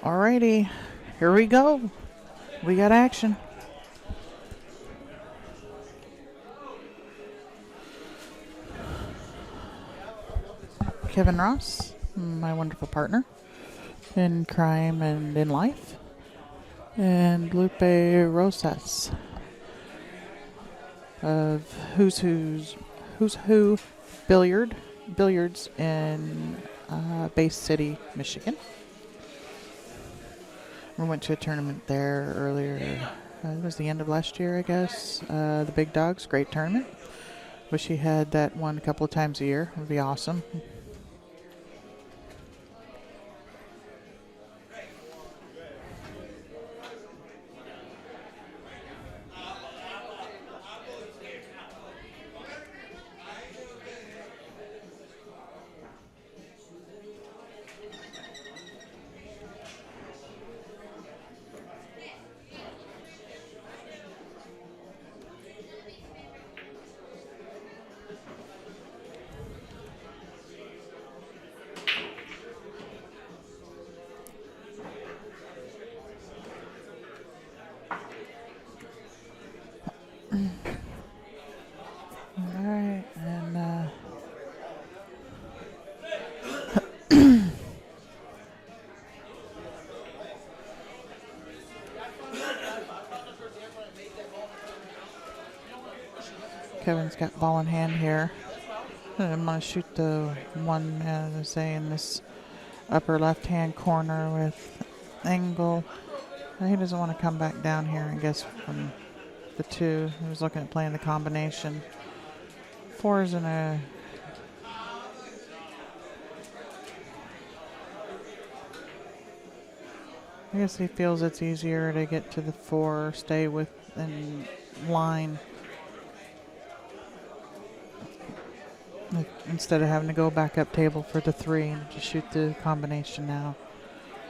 Alrighty, here we go. We got action. Kevin Ross, my wonderful partner in crime and in life, and Lupe Rosas of Who's Who Billiards in Bay City, Michigan. We went to a tournament there earlier. It was the end of last year, I guess. The Big Dogs, great tournament. Wish he had that one a couple of times a year. It would be awesome. Alright, and Kevin's got ball in hand here. I'm going to shoot the one, as I say, in this upper left-hand corner with angle. He doesn't want to come back down here, I guess, from the two. He was looking at playing the combination. Four is in a... I guess he feels it's easier to get to the four, stay within line, instead of having to go back up table for the three and just shoot the combination now.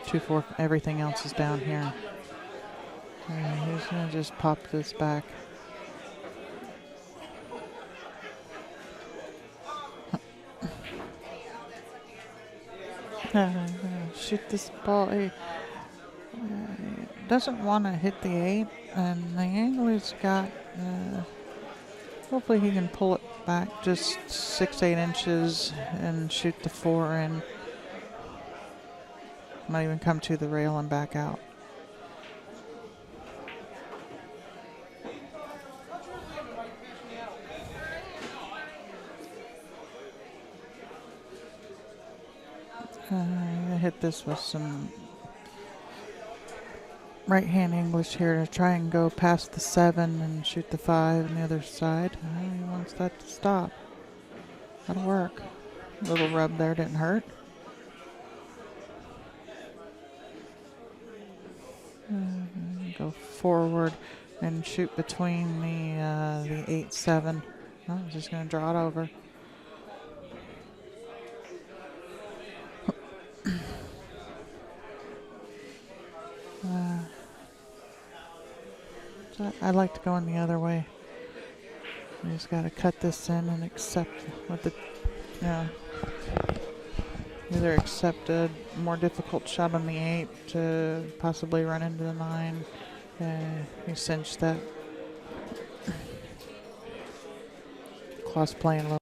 2-4, everything else is down here. He's going to just pop this back. Shoot this ball. He doesn't want to hit the 8, and the angle he's got, hopefully he can pull it back just 6-8 inches and shoot the 4 and might even come to the rail and back out. I hit this with some right hand English here to try and go past the 7 and shoot the 5 on the other side. He wants that to stop. That'll work. A little rub there didn't hurt. Go forward and shoot between the 8-7. Oh, I'm just going to draw it over. So I like to go in the other way. You just got to cut this in and accept what the, either accept a more difficult shot on the 8 to possibly run into the 9. You cinch that. Claw's playing low.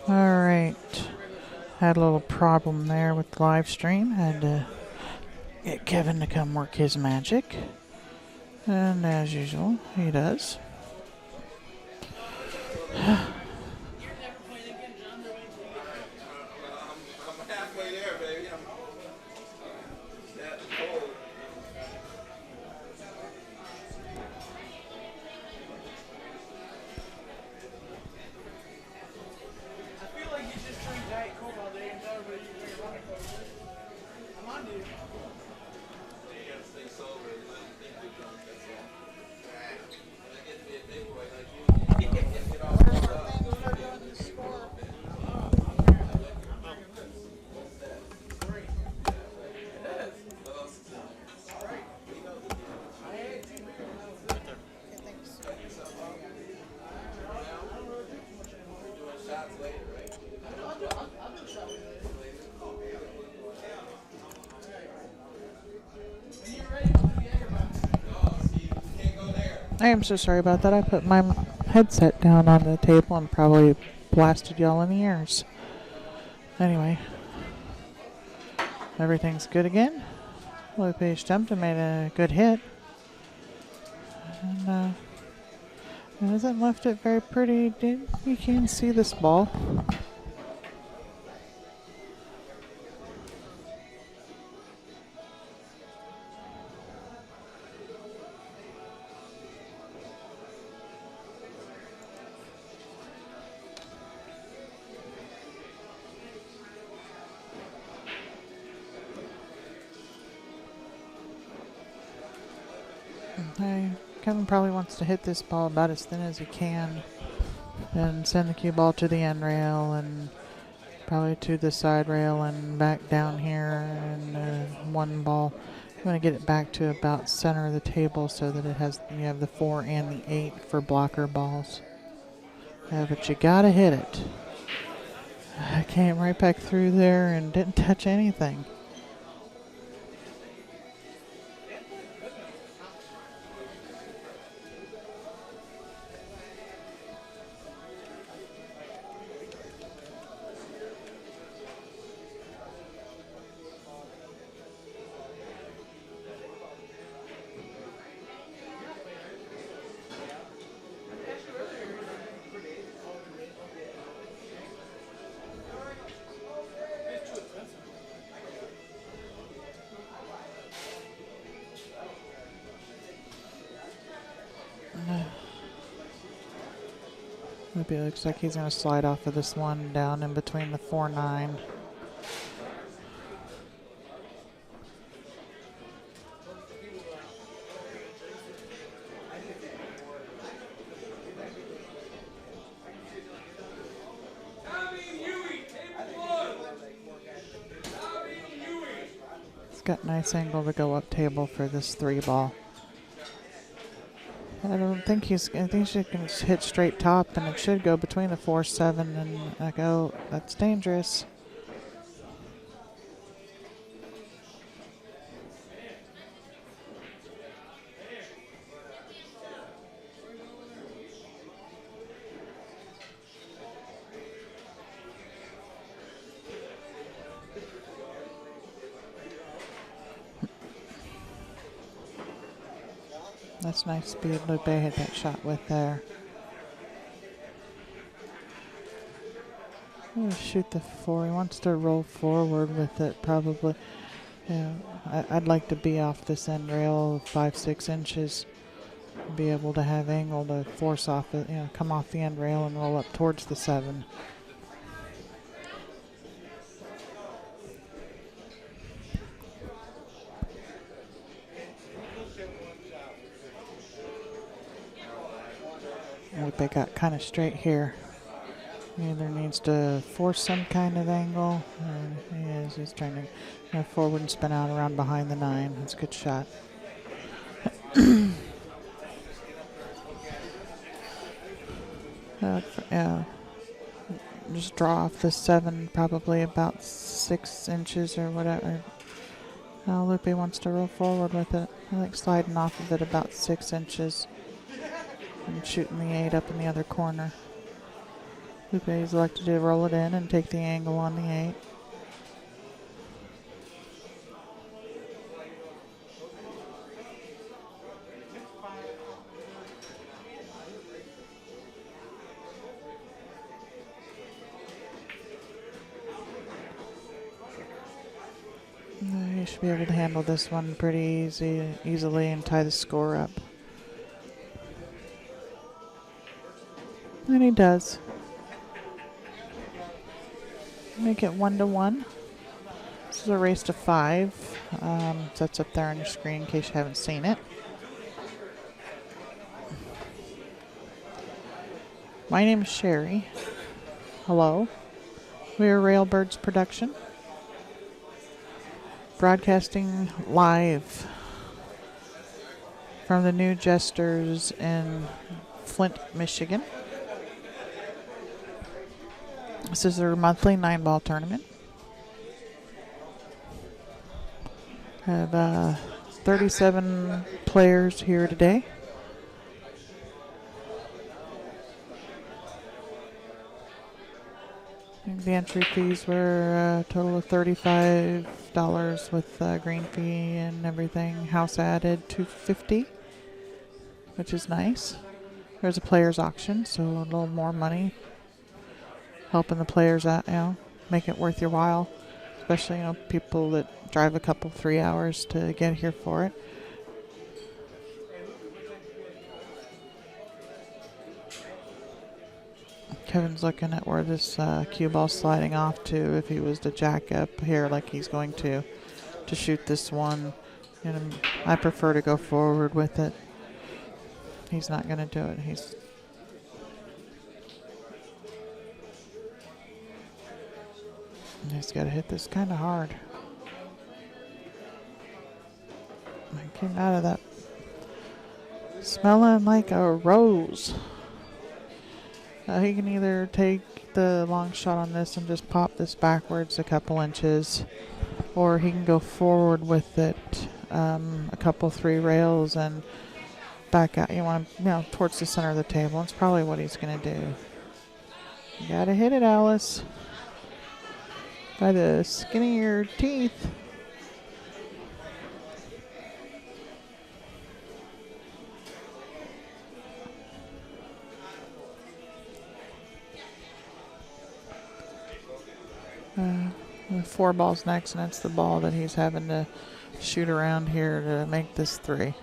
Alright. Had a little problem there with the live stream. Had to get Kevin to come work his magic. And as usual, he does. I am so sorry about that. I put my headset down on the table and probably blasted y'all in the ears. Anyway, everything's good again. Lupe's jumped and made a good hit. And it hasn't left it very pretty. You can see this ball. Kevin probably wants to hit this ball about as thin as he can and send the cue ball to the end rail and probably to the side rail and back down here, and one ball. You want to get it back to about center of the table so that it has, you have the 4 and the 8 for blocker balls. But you gotta hit it. I came right back through there and didn't touch anything. Maybe it looks like he's going to slide off of this one down in between the 4-9. It's got nice angle to go up table for this 3 ball. I don't think I think she can hit straight top, and it should go between the 4-7, and I go, that's dangerous. That's nice speed Lupe hit that shot with there. I'm going to shoot the 4. He wants to roll forward with it probably. Yeah, I'd like to be off this end rail 5-6 inches. Be able to have angle to force off it, come off the end rail and roll up towards the 7. Lupe got kind of straight here. He either needs to force some kind of angle, or he is. He's trying to go forward and spin out around behind the 9. That's a good shot. Just draw off the 7, probably about 6 inches or whatever. Now Lupe wants to roll forward with it. I like sliding off of it about 6 inches and shooting the 8 up in the other corner. Lupe's elected to roll it in and take the angle on the 8. he should be able to handle this one pretty easily and tie the score up. And he does. Make it 1-1. This is a race to 5. That's up there on your screen in case you haven't seen it. My name is Sherry. Hello. We are Railbirds Production. Broadcasting live from the new Jesters in Flint, Michigan. This is their monthly 9-ball tournament. Have 37 players here today. I think the entry fees were a total of $35 with green fee and everything. House added $250, which is nice. There's a players auction, so a little more money. Helping the players out, make it worth your while. Especially, people that drive a couple, 3 hours to get here for it. Kevin's looking at where this cue ball's sliding off to if he was to jack up here like he's going to shoot this one. And I prefer to go forward with it. He's not going to do it. He's got to hit this kind of hard. I came out of that smelling like a rose. He can either take the long shot on this and just pop this backwards a couple inches, or he can go forward with it a couple, 3 rails and back out. You want to, towards the center of the table. That's probably what he's going to do. You got to hit it, Alice. By the skin of your teeth. The 4 balls next, and that's the ball that he's having to shoot around here to make this 3.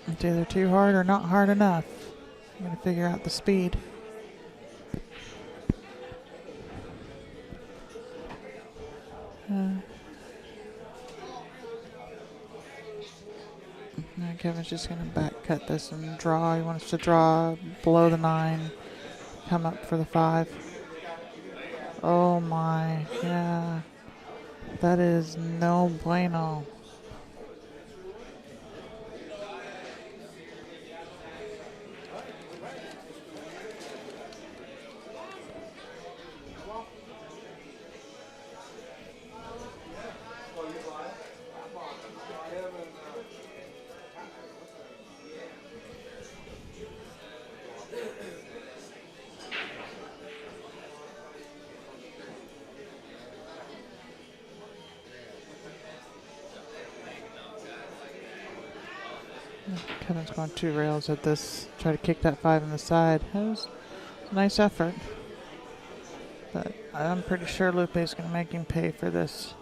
It's either too hard or not hard enough. I'm going to figure out the speed. Kevin's just going to back cut this and draw. He wants to draw below the 9, come up for the 5. Oh my, yeah. That is no bueno. Kevin's going 2 rails at this. Try to kick that 5 in the side. That was a nice effort. But I'm pretty sure Lupe is going to make him pay for this.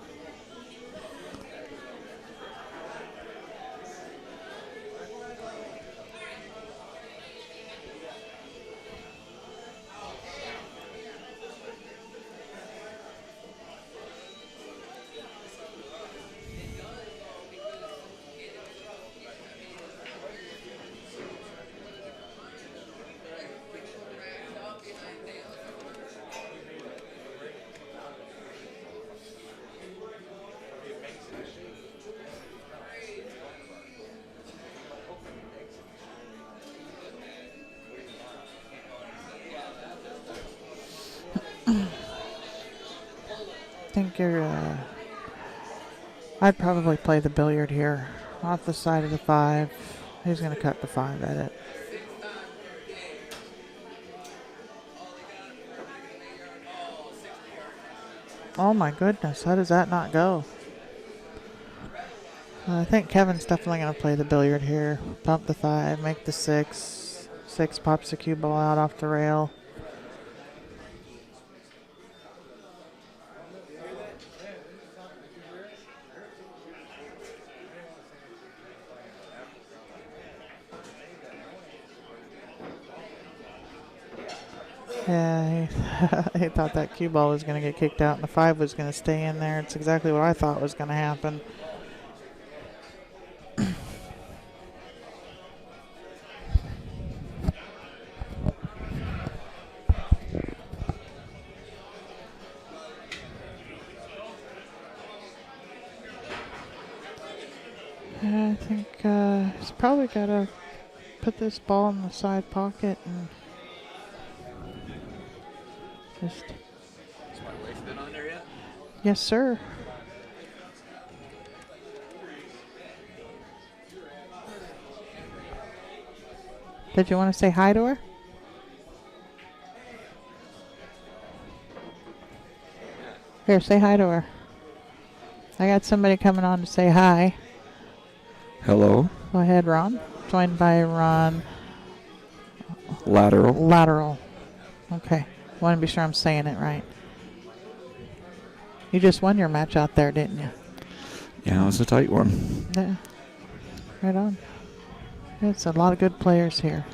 I think I'd probably play the billiard here. Off the side of the 5. He's going to cut the 5 at it. Oh my goodness, how does that not go? I think Kevin's definitely going to play the billiard here. Bump the 5, make the 6. 6 pops the cue ball out off the rail. Yeah, he thought that cue ball was going to get kicked out and the 5 was going to stay in there. It's exactly what I thought was going to happen. I think he's probably got to put this ball in the side pocket and just... Has my wife been on there yet? Yes, sir. Did you want to say hi to her? Here, say hi to her. I got somebody coming on to say hi. Hello. Go ahead, Ron. Joined by Ron. Lateral. Okay. Want to be sure I'm saying it right. You just won your match out there, didn't you? Yeah, it was a tight one. Yeah. Right on. It's a lot of good players here.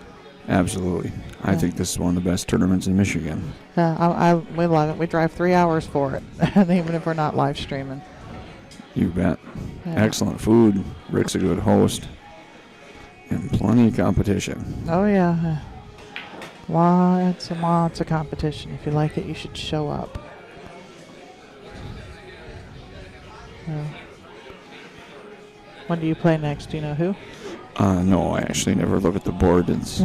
Absolutely. I think this is one of the best tournaments in Michigan. We love it. We drive 3 hours for it, even if we're not live streaming. You bet. Yeah. Excellent food. Rick's a good host. And plenty of competition. Oh, yeah. Lots and lots of competition. If you like it, you should show up. When do you play next? Do you know who? No, I actually never look at the board. It's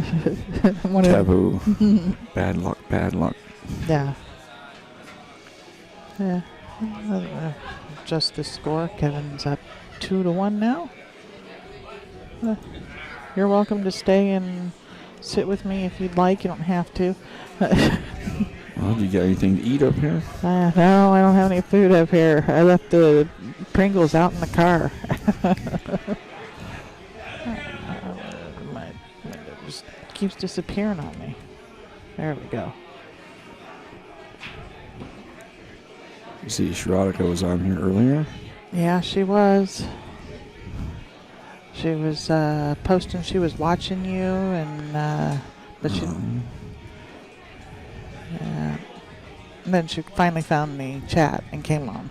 taboo. Bad luck. Yeah. Yeah. Just the score. Kevin's up 2-1 now. You're welcome to stay and sit with me if you'd like. You don't have to. Well, do you got anything to eat up here? No, I don't have any food up here. I left the Pringles out in the car. My window just keeps disappearing on me. There we go. You see, Shradika was on here earlier. Yeah, she was. She was posting she was watching you, and but she. Yeah. And then she finally found the chat and came on.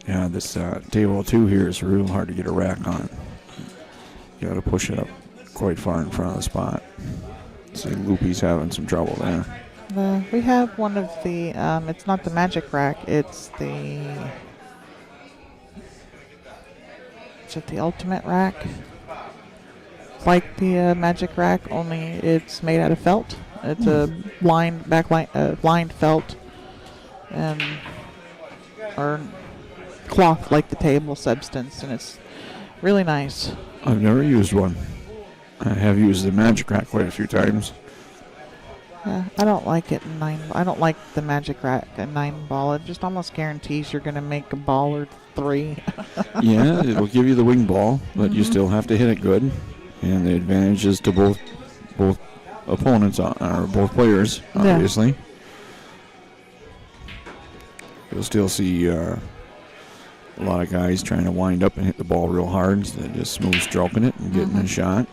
Yeah, this table 2 here is real hard to get a rack on. You got to push it up quite far in front of the spot. See, Lupe's having some trouble there. We have one of the, it's not the magic rack, it's the, is it the ultimate rack? It's like the magic rack, only it's made out of felt. It's a lined felt, and or cloth like the table substance, and it's really nice. I've never used one. I have used the magic rack quite a few times. I don't like it in 9. I don't like the magic rack at 9 ball. It just almost guarantees you're going to make a ball or 3. Yeah, it'll give you the wing ball, but you still have to hit it good. And the advantage is to both opponents or both players, obviously. Yeah. You'll still see a lot of guys trying to wind up and hit the ball real hard, so they're just smooth stroking it and getting a shot.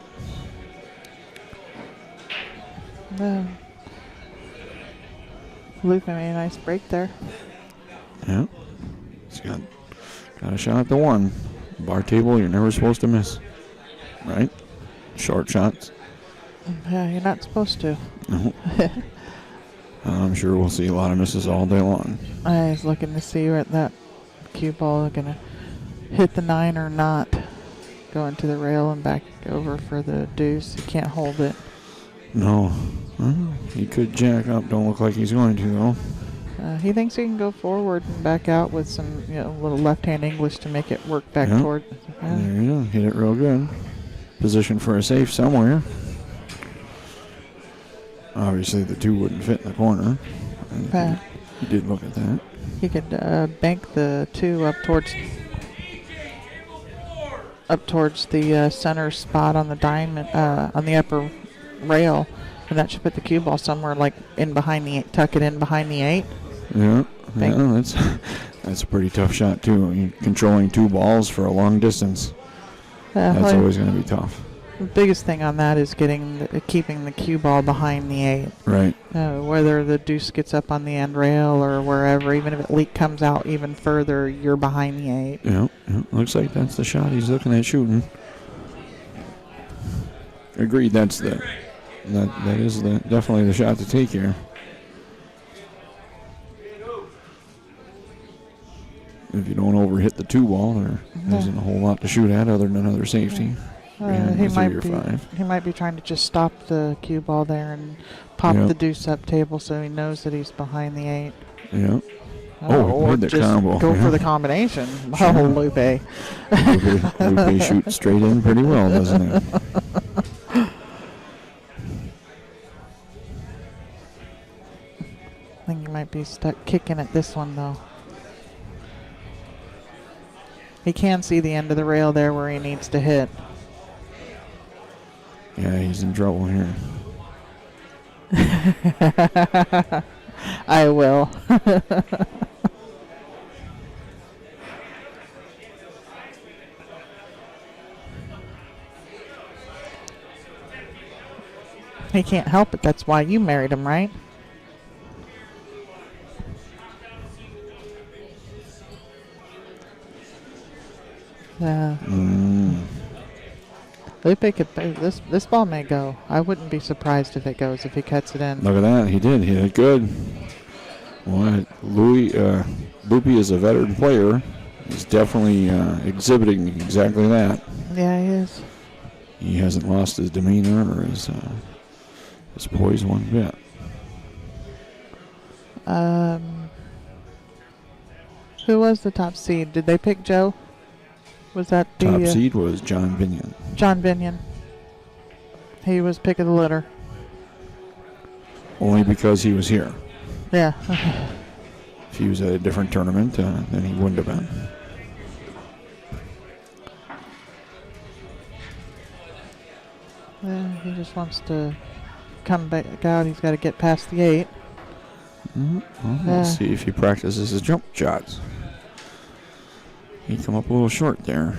Lupe made a nice break there. Yeah. He's got a shot at the 1. Bar table, you're never supposed to miss. Right? Short shots. Yeah, you're not supposed to. No. I'm sure we'll see a lot of misses all day long. I was looking to see where that cue ball is going to hit the 9 or not. Go into the rail and back over for the deuce. He can't hold it. No. He could jack up. Don't look like he's going to, though. He thinks he can go forward and back out with some, little left-hand English to make it work back toward. There you go. Hit it real good. Position for a safe somewhere. Obviously, the 2 wouldn't fit in the corner. He did look at that. He could bank the 2 up towards up towards the center spot on the diamond, on the upper rail, and that should put the cue ball somewhere like in behind the tuck it in behind the 8. Yeah, that's a pretty tough shot too. You're controlling 2 balls for a long distance. That's always going to be tough. The biggest thing on that is keeping the cue ball behind the 8. Right. Whether the deuce gets up on the end rail or wherever, even if it comes out even further, you're behind the 8. Yeah. Looks like that's the shot he's looking at shooting. Agreed. That is definitely the shot to take here. If you don't overhit the 2 ball, there isn't a whole lot to shoot at other than another safety. He might be trying to just stop the cue ball there and pop the deuce up table so he knows that he's behind the 8. Yeah. Or the just combo. go for the combination. Sure. Oh, Lupe. Lupe shoots straight in pretty well, doesn't he? I think he might be stuck kicking at this one, though. He can see the end of the rail there where he needs to hit. Yeah, he's in trouble here. I will. He can't help it. That's why you married him, right? Lupe could. This ball may go. I wouldn't be surprised if it goes, if he cuts it in. Look at that. He did. He hit good. Well, Lupe is a veteran player. He's definitely exhibiting exactly that. Yeah, he is. He hasn't lost his demeanor or his poise one bit. Who was the top seed? Did they pick Joe? Was that the top seed was John Binion. John Binion. He was pick of the litter. Only because he was here. Yeah. If he was at a different tournament, then he wouldn't have been. He just wants to come back out. He's got to get past the 8. Well, let's see if he practices his jump shots. He come up a little short there,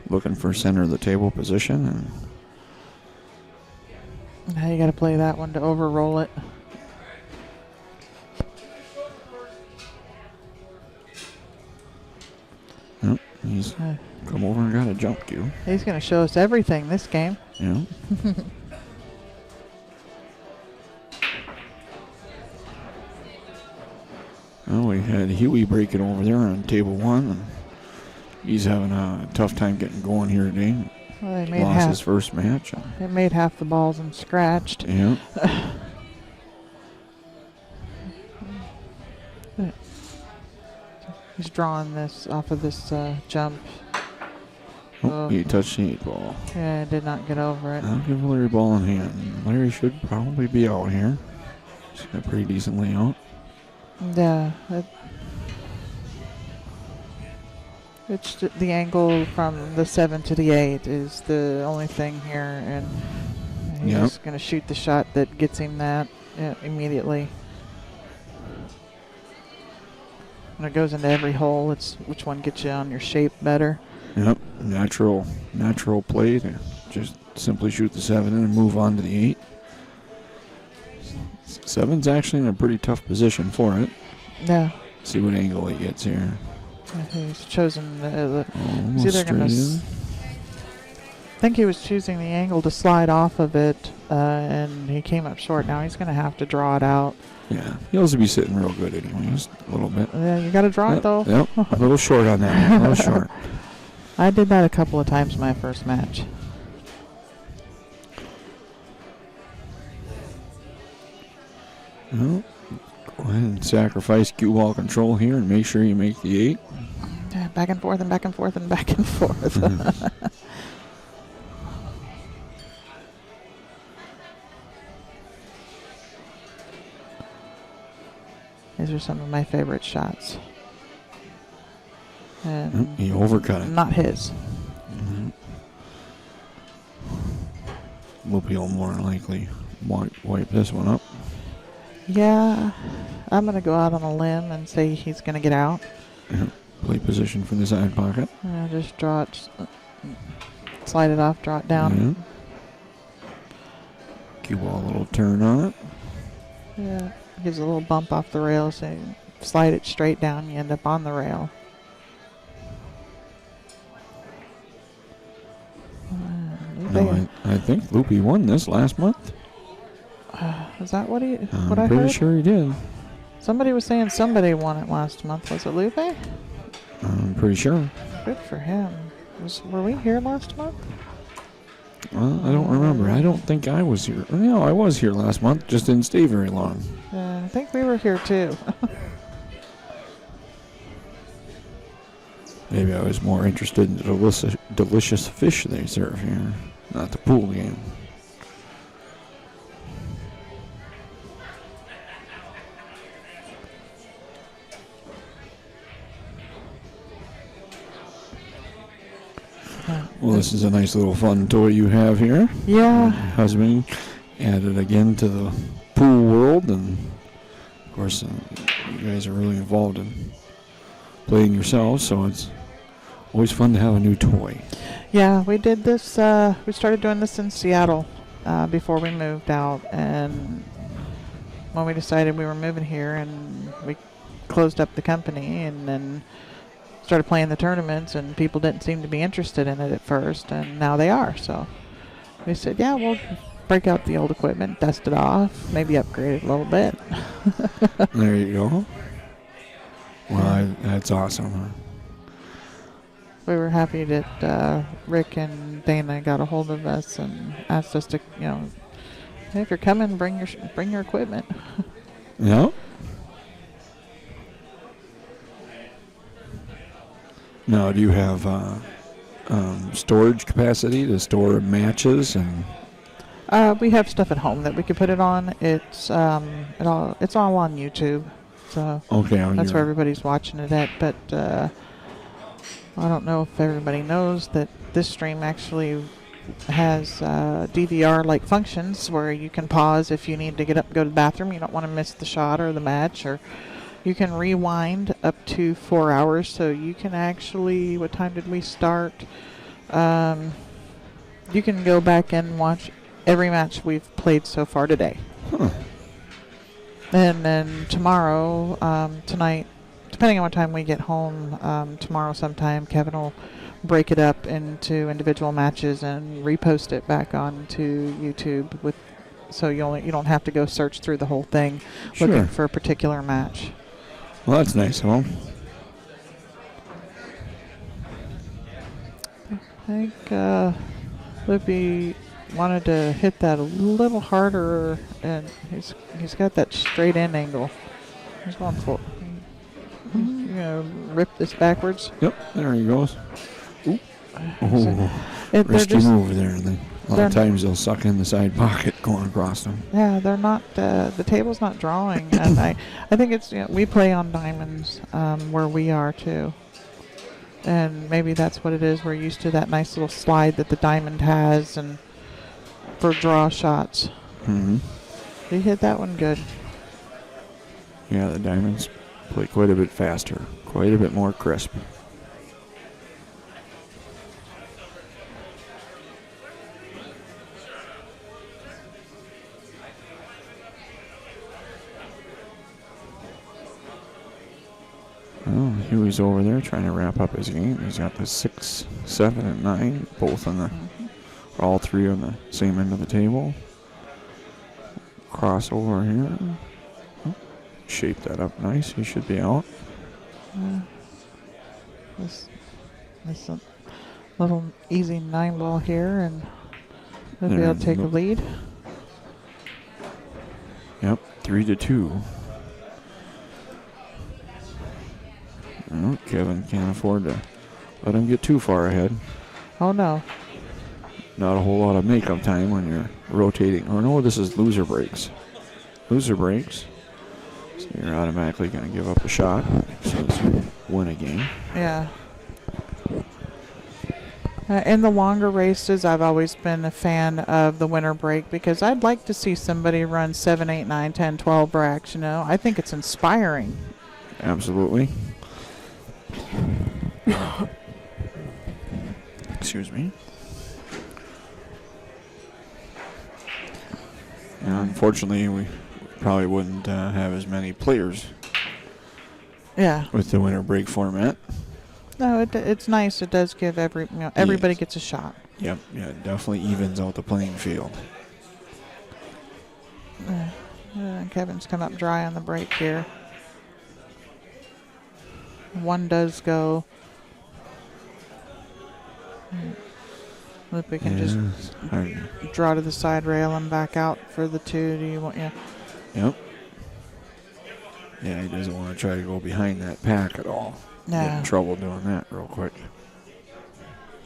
looking for center of the table position. And now you got to play that one to overroll it. Yep, he's come over and got a jump cue. He's going to show us everything this game. Yeah. Well, we had Huey breaking over there on table 1. And he's having a tough time getting going here today. Well, they lost his first match. They made half the balls and scratched. Yeah. He's drawing this off of this jump. He touched the 8 ball. Yeah, did not get over it. I'll give Larry ball in hand. Larry should probably be out here. He's got a pretty decent layout. Yeah. It's the angle from the 7 to the 8 is the only thing here, and he's just going to shoot the shot that gets him that immediately. When it goes into every hole, it's which one gets you on your shape better. Yep, natural play to just simply shoot the 7 and move on to the 8. 7's actually in a pretty tough position for it. Yeah. See what angle he gets here. He's chosen Almost he's either going to. in. I think he was choosing the angle to slide off of it, and he came up short. Now he's going to have to draw it out. Yeah, he'll also be sitting real good anyway, just a little bit. Yeah, you got to draw it though. Yep, a little short on that. A little short. I did that a couple of times my first match. Well, go ahead and sacrifice cue ball control here and make sure you make the 8. Yeah, back and forth and back and forth and back and forth. These are some of my favorite shots. And he overcut it. Not his. Mm-hmm. Lupe will more than likely wipe this one up. Yeah, I'm going to go out on a limb and say he's going to get out. Yeah. Play position for the side pocket. Just draw it, slide it off, draw it down. Yeah. Cue ball a little turn on it. Yeah, gives a little bump off the rail, so you slide it straight down, you end up on the rail. No, I think Lupe won this last month. Is that what I I'm heard? pretty sure he did. Somebody was saying somebody won it last month. Was it Lupe? I'm pretty sure. Good for him. Were we here last month? Well, I don't remember. I don't think I was here. No, I was here last month. Just didn't stay very long. I think we were here too. Maybe I was more interested in the delicious fish they serve here, not the pool game. Well, this is a nice little fun toy you have here. Yeah. Your husband added again to the pool world, and of course, you guys are really involved in playing yourselves, so it's always fun to have a new toy. Yeah, we did this. We started doing this in Seattle before we moved out, and when we decided we were moving here, and we closed up the company, and then started playing the tournaments, and people didn't seem to be interested in it at first, and now they are. So we said, yeah, we'll break out the old equipment, dust it off, maybe upgrade it a little bit. There you go. Well, that's awesome. Huh? We were happy that Rick and Dana got a hold of us and asked us to, hey, if you're coming, bring your equipment. Yeah. Now, do you have storage capacity to store matches and? We have stuff at home that we could put it on. It's all on YouTube, so okay, that's where everybody's watching it at. But I don't know if everybody knows that this stream actually has DVR-like functions where you can pause if you need to get up and go to the bathroom. You don't want to miss the shot or the match, or you can rewind up to 4 hours. So you can actually, what time did we start? You can go back and watch every match we've played so far today. Huh. And then tomorrow, tonight, depending on what time we get home, tomorrow sometime, Kevin will break it up into individual matches and repost it back onto YouTube so you don't have to go search through the whole thing looking for a particular match. Well, that's nice, huh? I think Lupe wanted to hit that a little harder, and he's got that straight end angle. He's going for it. Rip this backwards. Yep, there he goes. Ooh. Risky move there. A lot of times they'll suck in the side pocket going across them. Yeah, they're not. The table's not drawing, and I think it's we play on diamonds where we are too, and maybe that's what it is. We're used to that nice little slide that the diamond has, and for draw shots. Mm-hmm. He hit that one good. Yeah, the diamonds play quite a bit faster, quite a bit more crisp. Oh, Huey's over there trying to wrap up his game. He's got the 6, 7, and 9, both on the, all three on the same end of the table. Crossover here. Oh, shape that up nice. He should be out. This little easy 9-ball here, and they'll be able to take a lead. Yep, 3-2. Oh, Kevin can't afford to let him get too far ahead. Oh no. Not a whole lot of makeup time when you're rotating. Oh no, this is loser breaks. Loser breaks. So you're automatically going to give up a shot. So you win a game. Yeah. In the longer races, I've always been a fan of the winter break because I'd like to see somebody run 7, 8, 9, 10, 12 bracks, you know. I think it's inspiring. Absolutely. Excuse me. Yeah, unfortunately, we probably wouldn't have as many players Yeah. with the winter break format. No, it's nice. It does give everybody gets a shot. Yep, yeah, it definitely evens out the playing field. Kevin's come up dry on the break here. One does go. Lupe can just draw to the side rail and back out for the 2. Do you want? Yeah. Yep. Yeah, he doesn't want to try to go behind that pack at all. No. Get in trouble doing that real quick.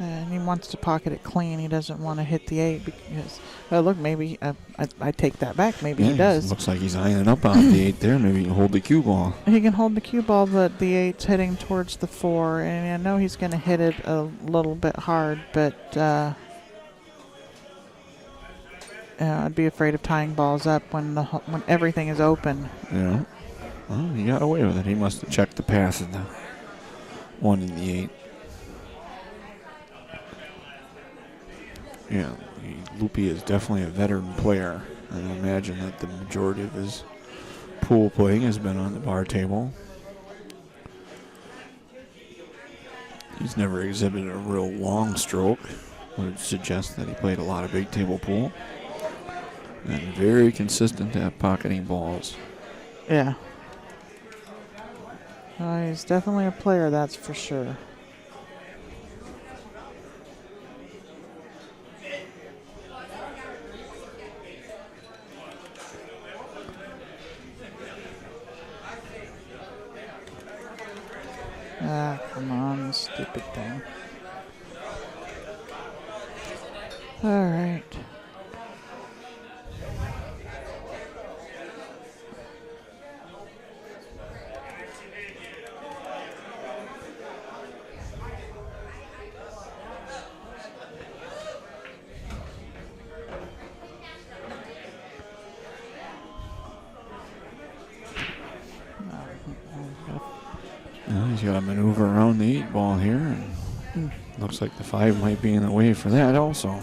And he wants to pocket it clean. He doesn't want to hit the 8 because, well, look, maybe I take that back. Maybe he does. Looks like he's eyeing up on the 8 there. Maybe he can hold the cue ball. He can hold the cue ball, but the 8's heading towards the 4, and I know he's going to hit it a little bit hard, but I'd be afraid of tying balls up when everything is open. Yeah. Well, he got away with it. He must have checked the pass in the 1 and the 8. Yeah, Lupe is definitely a veteran player. I imagine that the majority of his pool playing has been on the bar table. He's never exhibited a real long stroke. Would suggest that he played a lot of big table pool. And very consistent at pocketing balls. Yeah. He's definitely a player, that's for sure. Ah, come on, stupid thing. All right. He's got to maneuver around the 8 ball here. And looks like the 5 might be in the way for that also.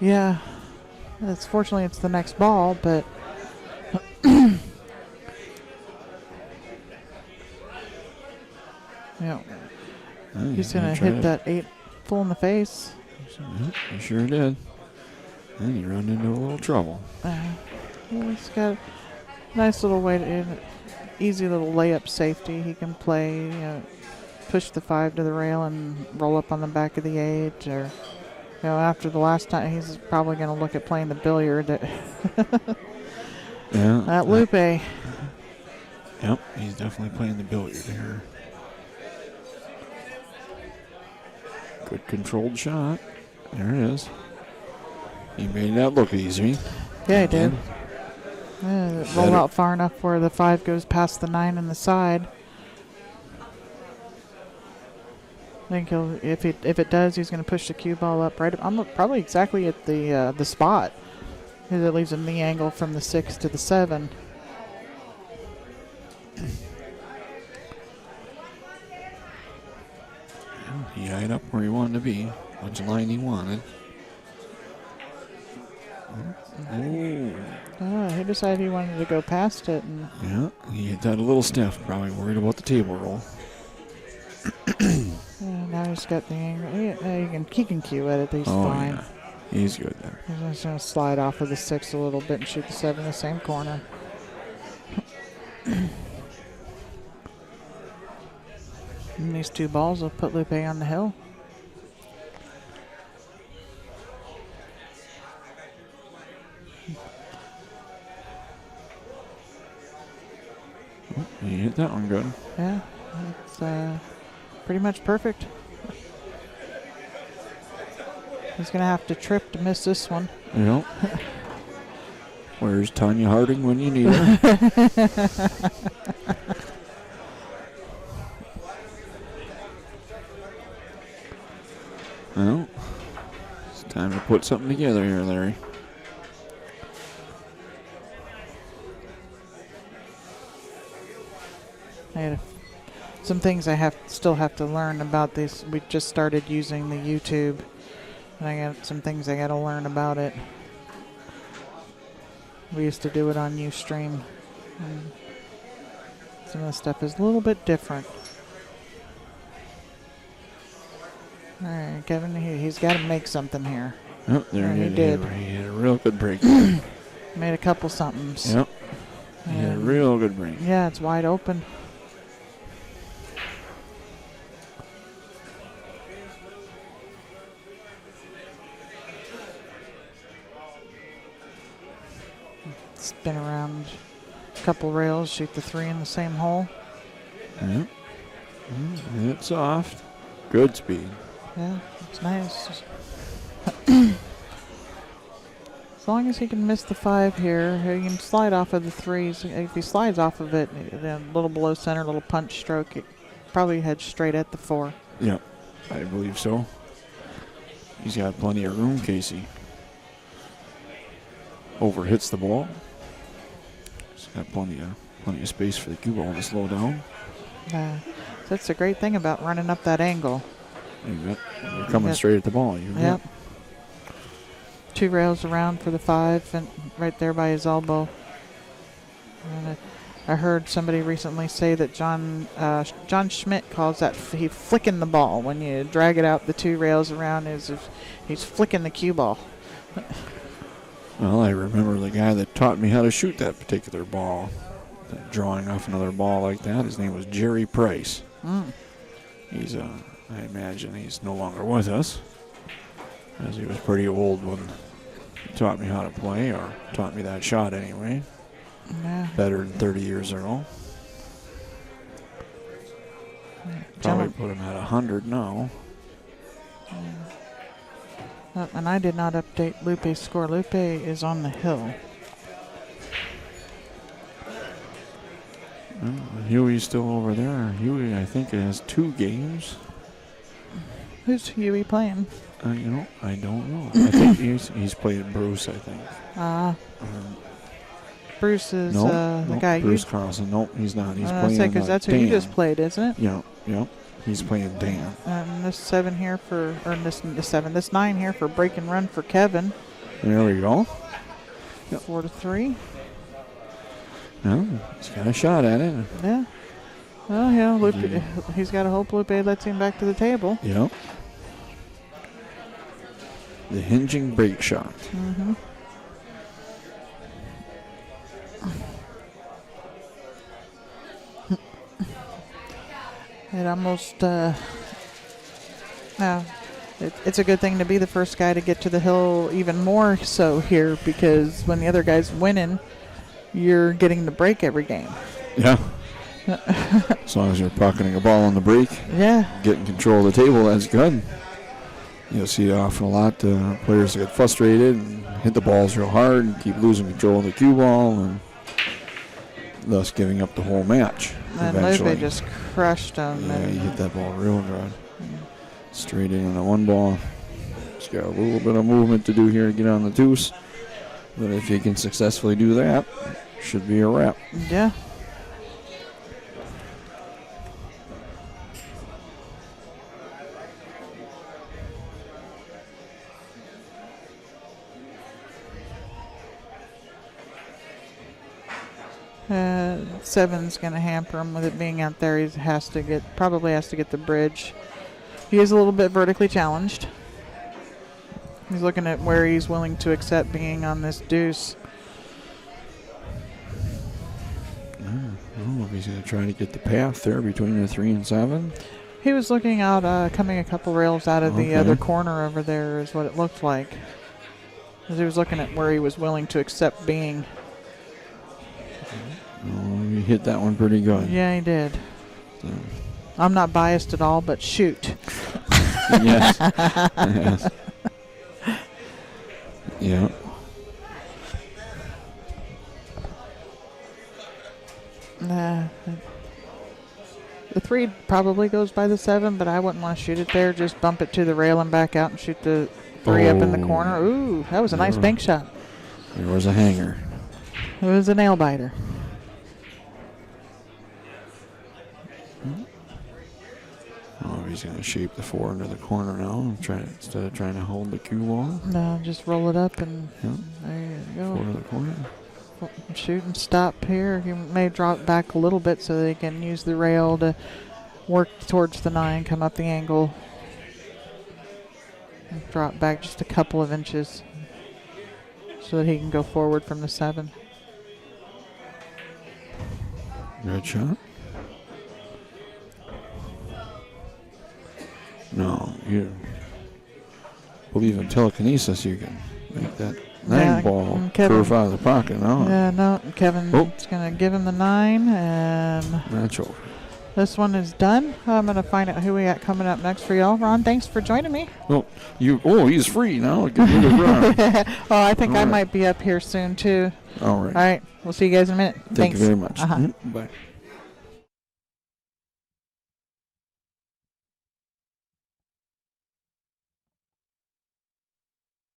Yeah. Fortunately, it's the next ball, but he's going to hit that 8 full in the face. He sure did. And he ran into a little trouble. He's got a nice little way to easy little layup safety he can play. Push the 5 to the rail and roll up on the back of the 8. Or, after the last time, he's probably going to look at playing the billiard. At Lupe. Yep, he's definitely playing the billiard here. Good controlled shot. There it is. He made that look easy. Yeah, he did. Roll out far enough where the 5 goes past the 9 on the side. I think if it does, he's going to push the cue ball up right up, probably exactly at the spot. That leaves him the angle from the 6 to the 7. He eyed up where he wanted to be, which line he wanted. He decided he wanted to go past it. And he hit that a little stiff, probably worried about the table roll. Now he's got the angle. He can cue at it. He's fine. Yeah. He's good there. He's just going to slide off of the 6 a little bit and shoot the 7 in the same corner. And these 2 balls will put Lupe on the hill. He hit that one good. Yeah, it's pretty much perfect. He's going to have to trip to miss this one. Yep. Where's Tanya Harding when you need her? Well, Time to put something together here, Larry. I had some things I still have to learn about this. We just started using the YouTube, and I got some things I got to learn about it. We used to do it on Ustream, and some of the stuff is a little bit different. All right, Kevin, he's got to make something here. Oh, there he did. He had a real good break. Made a couple somethings. Yep. He had a real good break. Yeah, it's wide open. Spin around a couple rails, shoot the 3 in the same hole. Yep. It's soft. Good speed. Yeah, it's nice. As long as he can miss the 5 here, he can slide off of the 3s. If he slides off of it, a little below center, little punch stroke, it probably heads straight at the 4. Yep, I believe so. He's got plenty of room, Casey. Overhits the ball. He's got plenty of space for the cue ball to slow down. That's the great thing about running up that angle. You're coming straight at the ball. Yep. 2 rails around for the 5, and right there by his elbow. And I heard somebody recently say that John Schmidt calls that he flicking the ball. When you drag it out the 2 rails around, is if he's flicking the cue ball. Well, I remember the guy that taught me how to shoot that particular ball, drawing off another ball like that. His name was Jerry Price. He's I imagine he's no longer with us, as he was pretty old when he taught me how to play, or taught me that shot anyway. Yeah. Better than 30 years ago. Probably put him at 100 now. And I did not update Lupe's score. Lupe is on the hill. Huey's still over there. Huey, I think, has 2 games. Who's Huey playing? I don't know. I think he's played Bruce, I think. Bruce is the guy. Bruce Carlson. Nope, he's not. He's playing because that's who Dan. you just played, isn't it? Yeah. He's playing Dan. And this 7 here for, or this 9 here for break and run for Kevin. There we go. 4-3. No, he's got a shot at it. Yeah. Well, yeah, Lupe, he's got to hope Lupe lets him back to the table. Yep. The hinging break shot. Mm-hmm. It almost, it's a good thing to be the first guy to get to the hill, even more so here, because when the other guy's winning, you're getting the break every game. Yeah. As long as you're pocketing a ball on the break, getting control of the table, that's good. You'll see often a lot players get frustrated and hit the balls real hard and keep losing control of the cue ball, and thus giving up the whole match. And Lupe just crushed him. Yeah, he hit that ball real good. Straight in on the 1 ball. He's got a little bit of movement to do here to get on the deuce. But if he can successfully do that, should be a wrap. Yeah. Seven's going to hamper him with it being out there. He probably has to get the bridge. He is a little bit vertically challenged. He's looking at where he's willing to accept being on this deuce. I don't know if he's going to try to get the path there between the 3 and 7. He was looking out, coming a couple rails out of the other corner over there is what it looked like. As he was looking at where he was willing to accept being. Oh, he hit that one pretty good. Yeah, he did. So. I'm not biased at all, but shoot. Yes. Yes. Yeah. The 3 probably goes by the 7, but I wouldn't want to shoot it there. Just bump it to the rail and back out and shoot the 3 up in the corner. Ooh, that was a nice bank shot. There was a hanger. It was a nail biter. Oh, he's going to shape the 4 into the corner now. Instead of trying to hold the cue ball. No, just roll it up and Yep. there you go. 4 to the corner. Shoot and stop here. You may drop back a little bit so they can use the rail to work towards the 9, come up the angle. And drop back just a couple of inches so that he can go forward from the 7. Good shot. No, you believe in telekinesis. You can make that 9 ball curve out of the pocket now. Yeah, no, Kevin's going to give him the 9, and Match over. this one is done. I'm going to find out who we got coming up next for y'all. Ron, thanks for joining me. He's free now. Get rid of Ron. I think All I right. might be up here soon, too. All right. All right, we'll see you guys in a minute. Thank Thanks. you very much. Uh-huh. Bye.